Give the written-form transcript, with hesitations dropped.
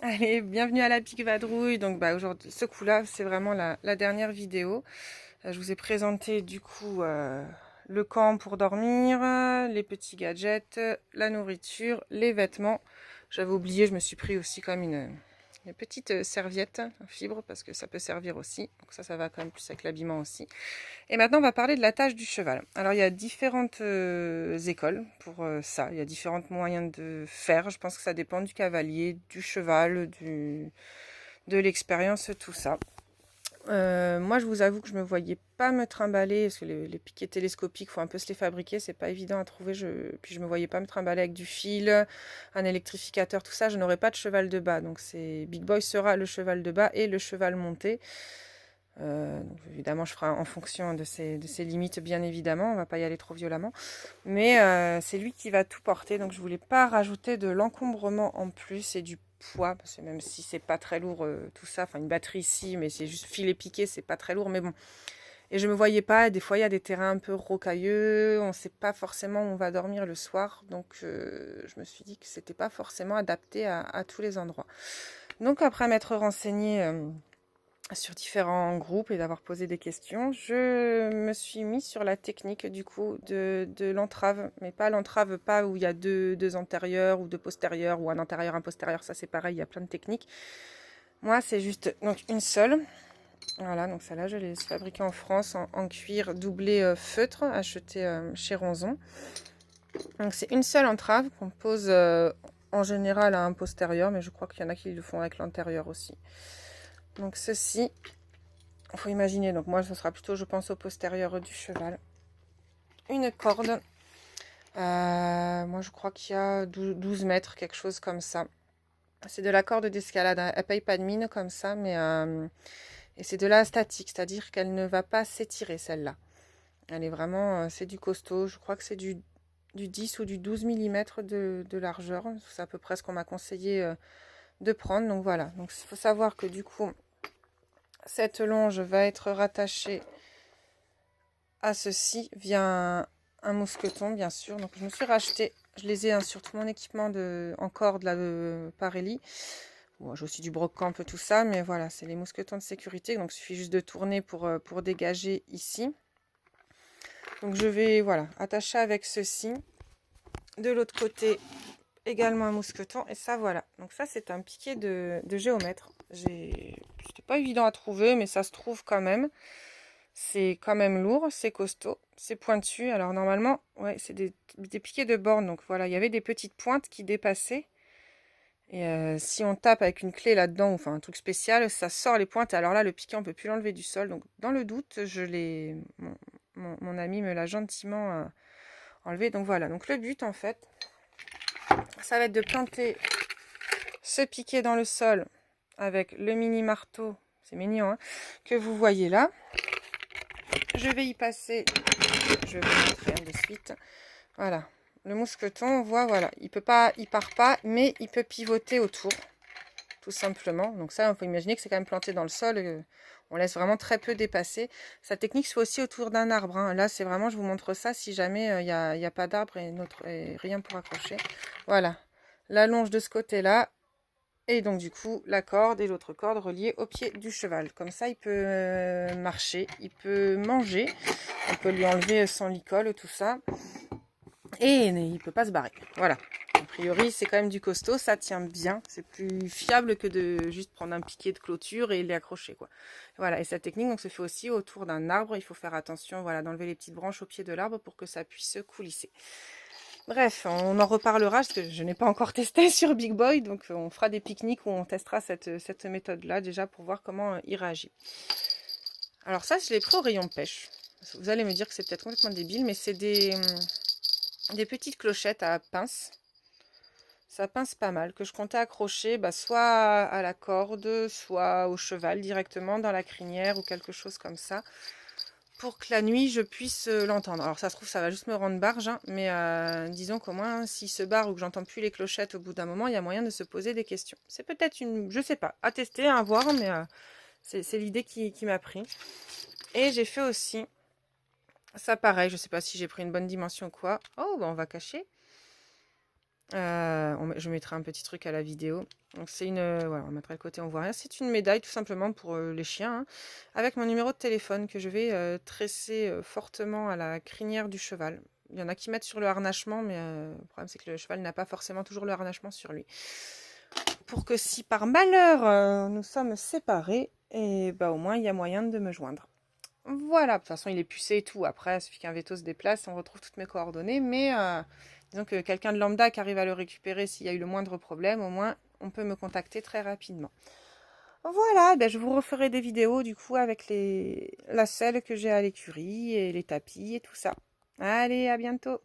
Allez, bienvenue à la Pique Vadrouille. Donc aujourd'hui, ce coup-là, c'est vraiment la dernière vidéo. Je vous ai présenté du coup le camp pour dormir, les petits gadgets, la nourriture, les vêtements. J'avais oublié, je me suis pris aussi comme une petite serviette en fibre parce que ça peut servir aussi. Donc ça va quand même plus avec l'habillement aussi. Et maintenant, on va parler de la tâche du cheval. Alors, il y a différentes écoles pour ça. Il y a différents moyens de faire. Je pense que ça dépend du cavalier, du cheval, de l'expérience, tout ça. Moi, je vous avoue que je me voyais pas me trimballer parce que les piquets télescopiques, faut un peu se les fabriquer. C'est pas évident à trouver. Puis, je me voyais pas me trimballer avec du fil, un électrificateur, tout ça. Je n'aurai pas de cheval de bas. Donc, c'est Big Boy sera le cheval de bas et le cheval monté. Donc évidemment, je ferai en fonction de ses limites, bien évidemment. On va pas y aller trop violemment. Mais c'est lui qui va tout porter. Donc je voulais pas rajouter de l'encombrement en plus et du poids. Parce que même si c'est pas très lourd, tout ça. Enfin, une batterie ici, mais c'est juste filet piqué, c'est pas très lourd. Mais bon. Et je me voyais pas. Des fois, il y a des terrains un peu rocailleux. On sait pas forcément où on va dormir le soir. Donc je me suis dit que c'était pas forcément adapté à tous les endroits. Donc après m'être renseignée sur différents groupes et d'avoir posé des questions, je me suis mis sur la technique du coup de l'entrave, mais pas l'entrave pas où il y a deux antérieurs ou deux postérieurs ou un antérieur, un postérieur, ça c'est pareil, il y a plein de techniques. Moi c'est juste donc une seule, voilà, donc celle-là je l'ai fabriquée en France en cuir doublé feutre, acheté chez Ronzon. Donc c'est une seule entrave qu'on pose en général à un postérieur, mais je crois qu'il y en a qui le font avec l'antérieur aussi. Donc ceci, il faut imaginer, donc moi ce sera plutôt je pense au postérieur du cheval. Une corde, moi je crois qu'il y a 12 mètres, quelque chose comme ça. C'est de la corde d'escalade, elle paye pas de mine comme ça, mais et c'est de la statique, c'est-à-dire qu'elle ne va pas s'étirer celle-là. Elle est vraiment, c'est du costaud, je crois que c'est du 10 ou du 12 mm de largeur, c'est à peu près ce qu'on m'a conseillé de prendre, donc voilà. Donc il faut savoir que du coup, cette longe va être rattachée à ceci via un mousqueton, bien sûr. Donc je me suis racheté, je les ai sur tout mon équipement en corde là, de Parelli. Bon, j'ai aussi du brocamp, tout ça, mais voilà, c'est les mousquetons de sécurité. Donc il suffit juste de tourner pour dégager ici. Donc je vais voilà attacher avec ceci. De l'autre côté, également un mousqueton. Et ça, voilà. Donc ça, c'est un piquet de géomètre. C'était pas évident à trouver, mais ça se trouve quand même. C'est quand même lourd, c'est costaud, c'est pointu. Alors normalement, ouais, c'est des piquets de borne. Donc voilà, il y avait des petites pointes qui dépassaient. Et si on tape avec une clé là-dedans, enfin un truc spécial, ça sort les pointes. Et alors là, le piquet, on peut plus l'enlever du sol. Donc dans le doute, mon ami me l'a gentiment enlevé. Donc voilà. Donc le but, en fait, ça va être de planter ce piquet dans le sol avec le mini marteau. C'est mignon, hein, que vous voyez là. Je vais y passer. Je vais vous montrer de suite. Voilà. Le mousqueton, on voit, voilà. Il part pas, mais il peut pivoter autour. Tout simplement. Donc ça, il faut imaginer que c'est quand même planté dans le sol. On laisse vraiment très peu dépasser. Sa technique se fait aussi autour d'un arbre. Hein. Là, c'est vraiment, je vous montre ça si jamais il n'y a pas d'arbre et rien pour accrocher. Voilà. La longe de ce côté-là. Et donc du coup, la corde et l'autre corde reliée au pied du cheval. Comme ça, il peut marcher, il peut manger. On peut lui enlever son licol, tout ça. Et il peut pas se barrer. Voilà. A priori, c'est quand même du costaud, ça tient bien. C'est plus fiable que de juste prendre un piquet de clôture et l'accrocher, quoi. Voilà. Et cette technique donc, se fait aussi autour d'un arbre. Il faut faire attention, voilà, d'enlever les petites branches au pied de l'arbre pour que ça puisse coulisser. Bref, on en reparlera parce que je n'ai pas encore testé sur Big Boy. Donc, on fera des pique-niques où on testera cette méthode-là déjà pour voir comment il réagit. Alors ça, je l'ai pris au rayon pêche. Vous allez me dire que c'est peut-être complètement débile, mais c'est des petites clochettes à pince. Ça pince pas mal, que je comptais accrocher soit à la corde, soit au cheval directement dans la crinière ou quelque chose comme ça, pour que la nuit je puisse l'entendre. Alors ça se trouve ça va juste me rendre barge, hein, mais disons qu'au moins s'il se barre ou que j'entends plus les clochettes au bout d'un moment, il y a moyen de se poser des questions. C'est peut-être je sais pas, à tester, à voir, mais c'est l'idée qui m'a pris. Et j'ai fait aussi, ça pareil, je sais pas si j'ai pris une bonne dimension ou quoi. Oh, on va cacher. Je mettrai un petit truc à la vidéo. Donc c'est une, voilà, on mettra le côté on voit rien. C'est une médaille tout simplement pour les chiens, hein, avec mon numéro de téléphone que je vais tresser fortement à la crinière du cheval. Il y en a qui mettent sur le harnachement, mais le problème c'est que le cheval n'a pas forcément toujours le harnachement sur lui. Pour que si par malheur nous sommes séparés, et bah au moins il y a moyen de me joindre. Voilà, de toute façon il est pucé et tout. Après, il suffit qu'un veto se déplace, on retrouve toutes mes coordonnées, mais disons que quelqu'un de lambda qui arrive à le récupérer s'il y a eu le moindre problème, au moins on peut me contacter très rapidement. Voilà, ben je vous referai des vidéos du coup avec la selle que j'ai à l'écurie et les tapis et tout ça. Allez, à bientôt!